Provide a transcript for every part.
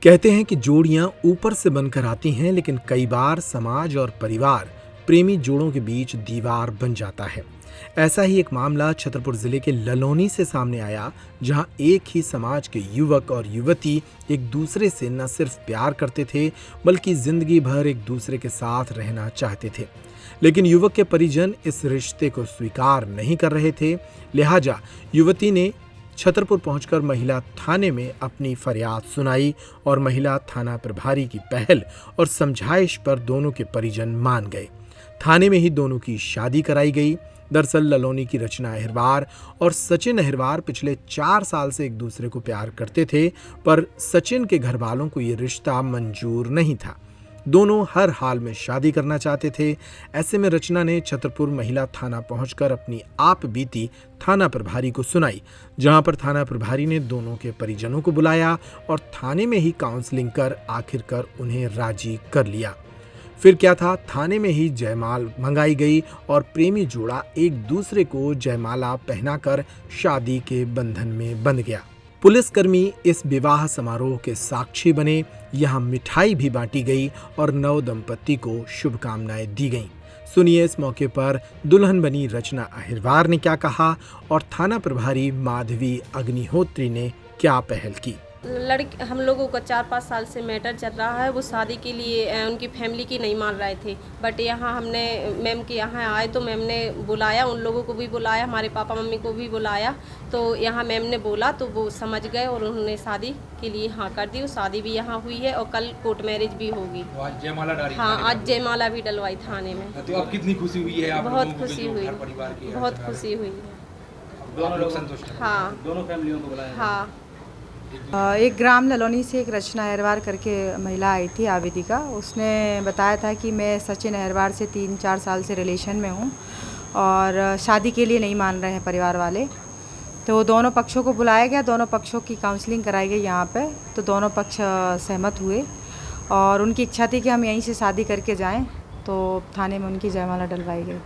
कहते हैं कि जोड़ियां ऊपर से बनकर आती हैं, लेकिन कई बार समाज और परिवार प्रेमी जोड़ों के बीच दीवार बन जाता है। ऐसा ही एक मामला छतरपुर जिले के ललोनी से सामने आया, जहां एक ही समाज के युवक और युवती एक दूसरे से न सिर्फ प्यार करते थे, बल्कि जिंदगी भर एक दूसरे के साथ रहना चाहते थे। लेकिन युवक के परिजन इस रिश्ते को स्वीकार नहीं कर रहे थे। लिहाजा युवती ने छतरपुर पहुंचकर महिला थाने में अपनी फरियाद सुनाई और महिला थाना प्रभारी की पहल और समझाइश पर दोनों के परिजन मान गए। थाने में ही दोनों की शादी कराई गई। दरअसल ललोनी की रचना अहिरवार और सचिन अहिरवार पिछले 4 साल से एक दूसरे को प्यार करते थे, पर सचिन के घर वालों को ये रिश्ता मंजूर नहीं था। दोनों हर हाल में शादी करना चाहते थे। ऐसे में रचना ने छतरपुर महिला थाना पहुंचकर अपनी आप बीती थाना प्रभारी को सुनाई, जहां पर थाना प्रभारी ने दोनों के परिजनों को बुलाया और थाने में ही काउंसलिंग कर आखिरकार उन्हें राजी कर लिया। फिर क्या था, थाने में ही जयमाल मंगाई गई और प्रेमी जोड़ा एक दूसरे को जयमाला पहनाकर शादी के बंधन में बंध गया। पुलिसकर्मी इस विवाह समारोह के साक्षी बने। यहाँ मिठाई भी बांटी गई और नव दंपति को शुभकामनाएं दी गईं। सुनिए इस मौके पर दुल्हन बनी रचना अहिरवार ने क्या कहा और थाना प्रभारी माधवी अग्निहोत्री ने क्या पहल की। लड़की हम लोगों का 4-5 साल से मैटर चल रहा है। वो शादी के लिए उनकी फैमिली की नहीं मान रहे थे, बट यहाँ हमने मैम के यहाँ आए तो मैम ने बुलाया, उन लोगों को भी बुलाया, हमारे पापा मम्मी को भी बुलाया। तो यहाँ मैम ने बोला तो वो समझ गए और उन्होंने शादी के लिए हाँ कर दी। शादी भी यहाँ हुई है और कल कोर्ट मैरिज भी होगी। आज जयमाला डाली? हाँ, आज जयमाला भी डलवाई थाने में। तो अब कितनी खुशी हुई है? बहुत खुशी हुई, बहुत खुशी हुई है। दोनों लोग संतुष्ट हैं? हाँ, दोनों फैमिलियों को बुलाया? हाँ। एक ग्राम ललोनी से एक रचना अहिरवार करके महिला आई थी, आवेदिका। उसने बताया था कि मैं सचिन अहिरवार से 3-4 साल से रिलेशन में हूँ और शादी के लिए नहीं मान रहे हैं परिवार वाले। तो दोनों पक्षों को बुलाया गया, दोनों पक्षों की काउंसलिंग कराई गई यहाँ पे। तो दोनों पक्ष सहमत हुए और उनकी इच्छा थी कि हम यहीं से शादी करके जाएँ। तो थाने में उनकी जयमाला डलवाई गई।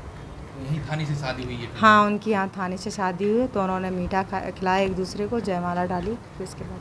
यही थाने से शादी हुई है? हाँ, उन्होंने थाने से शादी हुई। तो उन्होंने मीठा खिलाया एक दूसरे को, जयमाला डाली, फिर इसके बाद